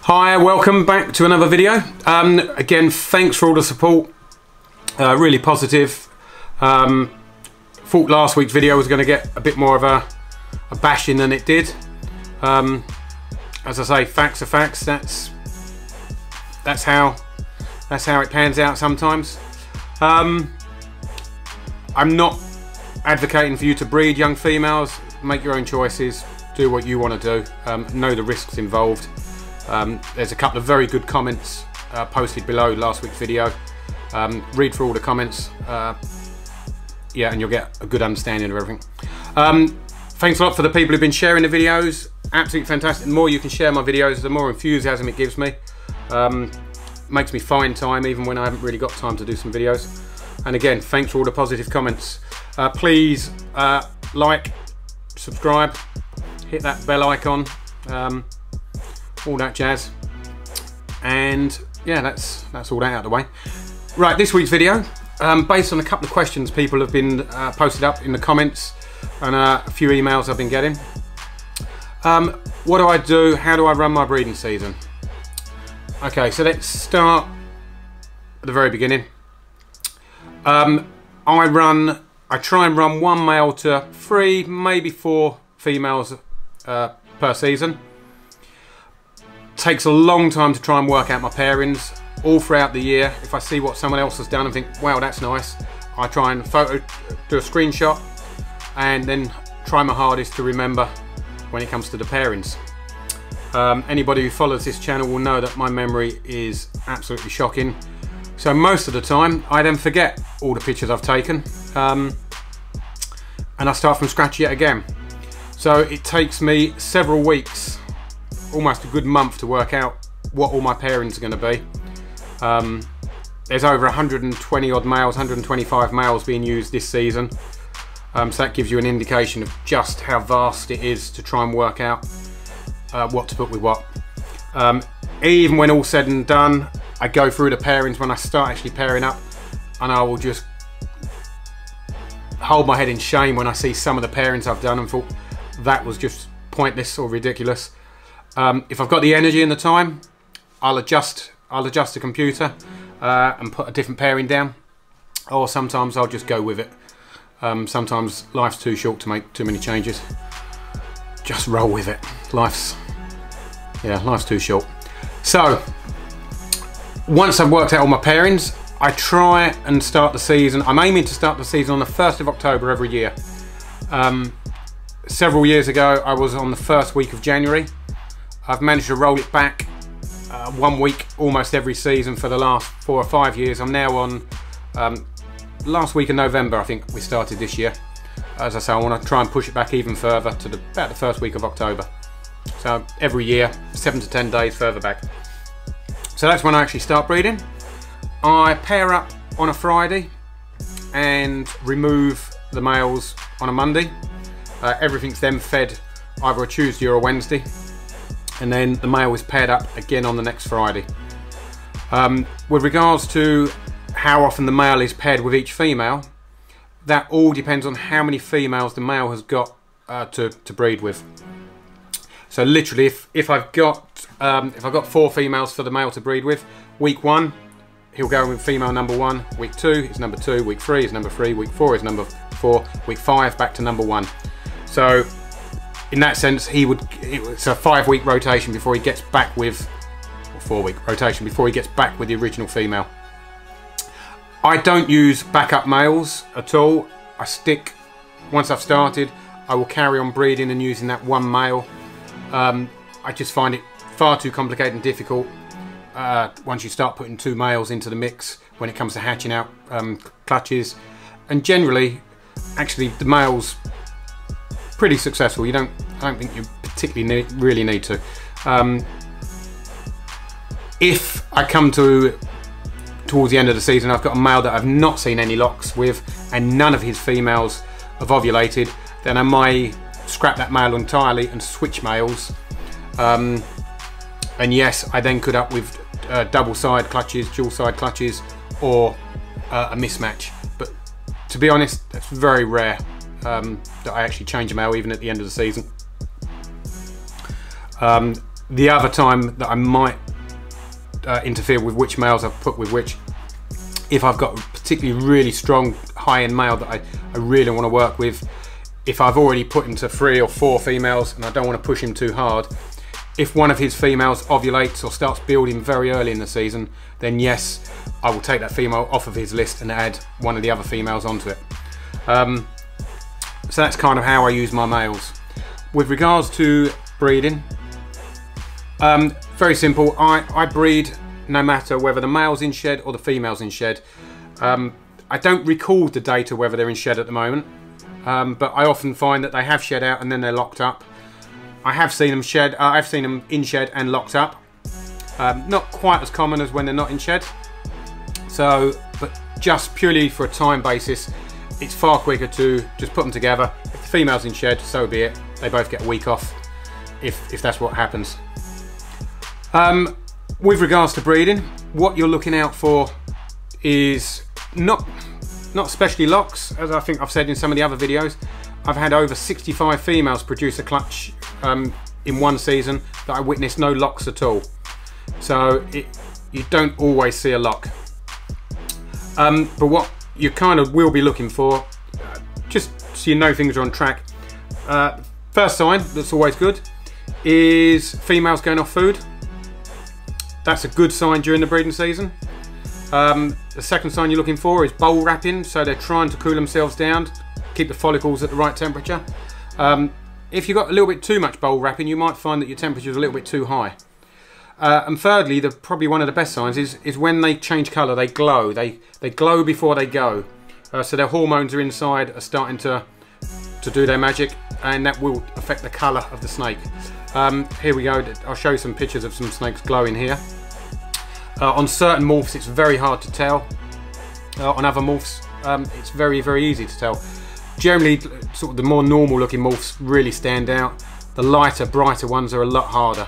Hi, welcome back to another video. Again, thanks for all the support. Really positive. Thought last week's video was going to get a bit more of a bashing than it did. As I say, facts are facts. That's how it pans out sometimes. I'm not advocating for you to breed young females. Make your own choices. Do what you want to do. Know the risks involved. There's a couple of very good comments posted below last week's video. Read through all the comments, yeah, and you'll get a good understanding of everything. Thanks a lot for the people who've been sharing the videos. Absolutely fantastic. The more you can share my videos, the more enthusiasm it gives me. Makes me find time even when I haven't really got time to do some videos. And again, thanks for all the positive comments. Please like, subscribe, hit that bell icon. All that jazz, and yeah, that's all that out of the way. Right, this week's video, based on a couple of questions people have been posted up in the comments and a few emails I've been getting. What do I do? How do I run my breeding season? Okay, so let's start at the very beginning. I try and run one male to 3, maybe 4 females per season. Takes a long time to try and work out my pairings all throughout the year. If I see what someone else has done and think, wow, that's nice, I try and do a screenshot and then try my hardest to remember when it comes to the pairings. Anybody who follows this channel will know that my memory is absolutely shocking. So most of the time I then forget all the pictures I've taken, and I start from scratch yet again. So it takes me several weeks, almost a good month, to work out what all my pairings are going to be. There's over 120 odd males, 125 males being used this season, so that gives you an indication of just how vast it is to try and work out what to put with what. Even when all said and done, I go through the pairings when I start actually pairing up, and I will just hold my head in shame when I see some of the pairings I've done and thought that was just pointless or ridiculous. If I've got the energy and the time, I'll adjust the computer and put a different pairing down, or sometimes I'll just go with it. Sometimes life's too short to make too many changes. Just roll with it. Life's too short. So once I've worked out all my pairings, I try and start the season. I'm aiming to start the season on the 1st of October every year. Several years ago I was on the first week of January. I've managed to roll it back 1 week almost every season for the last 4 or 5 years. I'm now on last week of November, I think we started this year. As I say, I want to try and push it back even further to about the first week of October. So every year, 7 to 10 days further back. So that's when I actually start breeding. I pair up on a Friday and remove the males on a Monday. Everything's then fed either a Tuesday or a Wednesday, and then the male is paired up again on the next Friday. With regards to how often the male is paired with each female, that all depends on how many females the male has got to breed with. So literally, if I've got 4 females for the male to breed with, week 1 he'll go with female number 1, week 2 is number 2, week 3 is number 3, week 4 is number 4, week 5 back to number 1. So in that sense, it's a 5-week rotation before he gets back with, or 4-week rotation before he gets back with the original female. I don't use backup males at all. Once I've started, I will carry on breeding and using that one male. I just find it far too complicated and difficult once you start putting 2 males into the mix when it comes to hatching out clutches. And generally, actually, the male's pretty successful. I don't think you particularly really need to. If I come towards the end of the season, I've got a male that I've not seen any locks with and none of his females have ovulated, then I might scrap that male entirely and switch males. And yes, I then could up with double side clutches, dual side clutches, or a mismatch. But to be honest, that's very rare that I actually change a male even at the end of the season. The other time that I might interfere with which males I've put with which, if I've got a particularly really strong high-end male that I really want to work with, if I've already put into 3 or 4 females and I don't want to push him too hard, if one of his females ovulates or starts building very early in the season, then yes, I will take that female off of his list and add one of the other females onto it. So that's kind of how I use my males. With regards to breeding, very simple. I breed no matter whether the male's in shed or the female's in shed. I don't record the data whether they're in shed at the moment, but I often find that they have shed out and then they're locked up. I have seen them shed. I've seen them in shed and locked up. Not quite as common as when they're not in shed. So, but just purely for a time basis, it's far quicker to just put them together. If the female's in shed, so be it. They both get a week off, if that's what happens. With regards to breeding, what you're looking out for is not especially locks, as I think I've said in some of the other videos. I've had over 65 females produce a clutch in one season that I witnessed no locks at all. So you don't always see a lock. But what you kind of will be looking for, just so you know things are on track, first sign that's always good is females going off food. That's a good sign during the breeding season. The second sign you're looking for is bowl wrapping, so they're trying to cool themselves down, keep the follicles at the right temperature. If you've got a little bit too much bowl wrapping, you might find that your temperature is a little bit too high. And thirdly, probably one of the best signs is when they change colour, they glow. They glow before they go. So their hormones are inside, are starting to do their magic, and that will affect the colour of the snake. Here we go. I'll show you some pictures of some snakes glowing here. On certain morphs, it's very hard to tell. On other morphs, it's very, very easy to tell. Generally, sort of the more normal looking morphs really stand out. The lighter, brighter ones are a lot harder.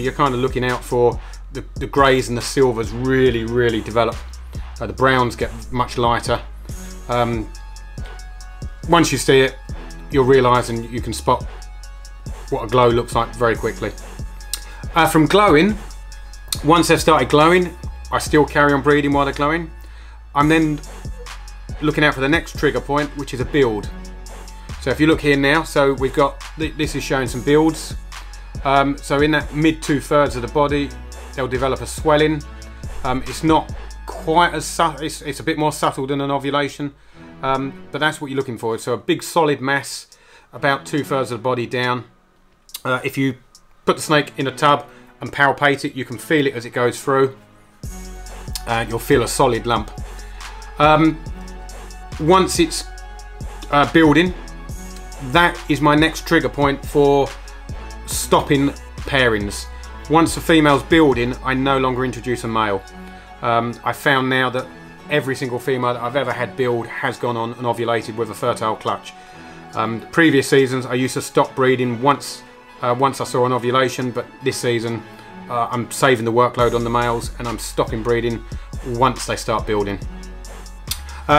You're kind of looking out for the greys and the silvers really, really develop. The browns get much lighter. Once you see it, you'll realise and you can spot what a glow looks like very quickly. From glowing, once they've started glowing, I still carry on breeding while they're glowing. I'm then looking out for the next trigger point, which is a build. So if you look here now, so we've got, this is showing some builds. So in that mid 2/3 of the body, they'll develop a swelling. It's not quite as subtle, it's a bit more subtle than an ovulation, but that's what you're looking for. So a big solid mass, about 2/3 of the body down. If you put the snake in a tub and palpate it, you can feel it as it goes through. You'll feel a solid lump. Once it's building, that is my next trigger point for stopping pairings. Once the female's building, I no longer introduce a male. I found now that every single female that I've ever had build has gone on and ovulated with a fertile clutch. Previous seasons I used to stop breeding once I saw an ovulation, but this season I'm saving the workload on the males and I'm stopping breeding once they start building.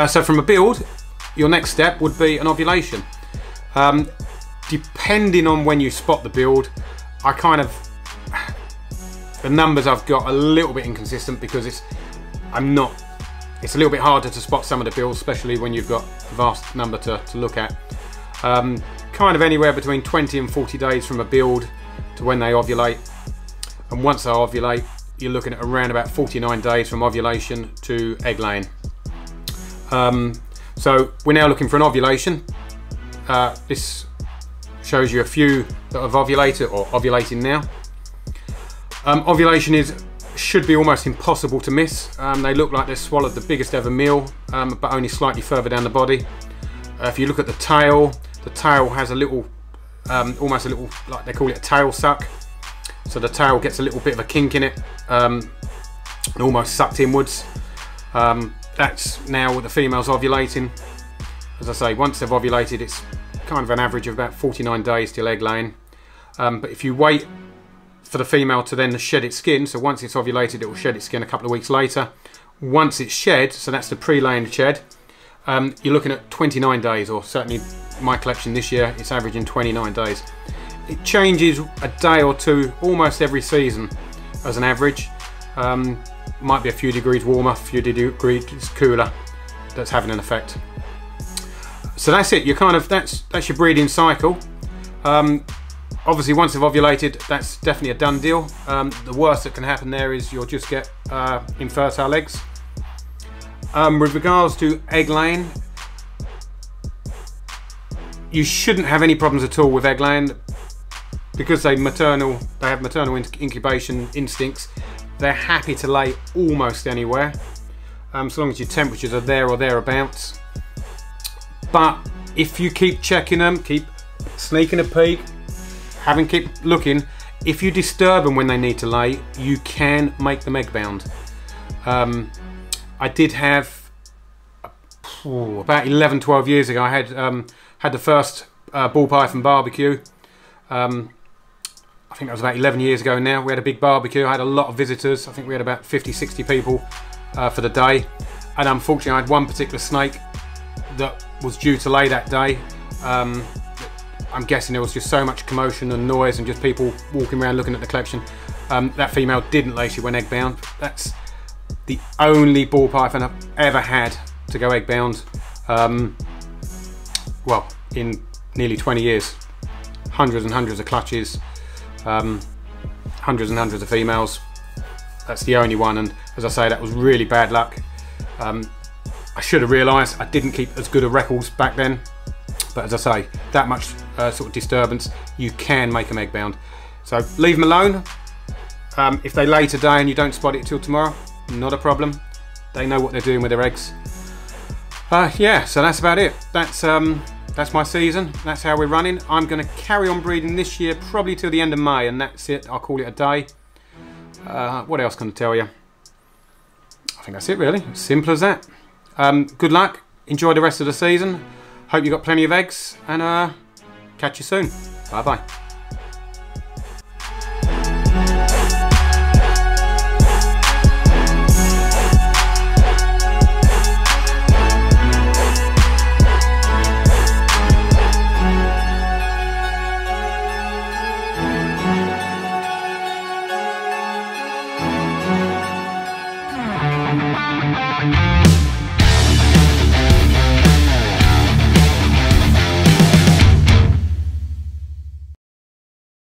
So from a build, your next step would be an ovulation. Depending on when you spot the build, the numbers I've got a little bit inconsistent because it's a little bit harder to spot some of the builds, especially when you've got a vast number to look at. Kind of anywhere between 20 and 40 days from a build to when they ovulate. And once they ovulate, you're looking at around about 49 days from ovulation to egg laying. So we're now looking for an ovulation. This shows you a few that have ovulated or ovulating now. Ovulation should be almost impossible to miss. They look like they've swallowed the biggest ever meal, but only slightly further down the body. If you look at the tail has a little, almost a little, like they call it a tail suck. So the tail gets a little bit of a kink in it, and almost sucked inwards. That's now with the females ovulating. As I say, once they've ovulated, it's kind of an average of about 49 days till egg laying. But if you wait for the female to then shed its skin, so once it's ovulated, it will shed its skin a couple of weeks later. once it's shed, so that's the pre-laying shed, you're looking at 29 days, or certainly my collection this year, it's averaging 29 days. It changes a day or two almost every season as an average. Might be a few degrees warmer, a few degrees cooler. That's having an effect. So that's it. You're kind of that's your breeding cycle. Obviously, once they've ovulated, that's definitely a done deal. The worst that can happen there is you'll just get infertile eggs. With regards to egg laying, you shouldn't have any problems at all with egg laying because they have maternal incubation instincts. They're happy to lay almost anywhere, so long as your temperatures are there or thereabouts. But if you keep checking them, keep sneaking a peek, keep looking, if you disturb them when they need to lay, you can make them egg bound. I did have about 11-12 years ago. I had the first ball python barbecue. I think that was about 11 years ago now. We had a big barbecue. I had a lot of visitors. I think we had about 50-60 people for the day. And unfortunately, I had one particular snake that was due to lay that day. I'm guessing there was just so much commotion and noise and just people walking around looking at the collection. That female didn't lay, she went egg bound. That's the only ball python I've ever had to go egg bound. Well, in nearly 20 years. Hundreds and hundreds of clutches. Hundreds and hundreds of females. That's the only one, and as I say, that was really bad luck. I should have realised I didn't keep as good a records back then, but as I say, that much sort of disturbance, you can make them egg bound. So leave them alone. If they lay today and you don't spot it till tomorrow, not a problem. They know what they're doing with their eggs. Yeah, so that's about it. That's my season. That's how we're running. I'm going to carry on breeding this year probably till the end of May, and that's it. I'll call it a day. What else can I tell you? I think that's it really. Simple as that. Good luck. Enjoy the rest of the season. Hope you got plenty of eggs, and catch you soon. Bye bye.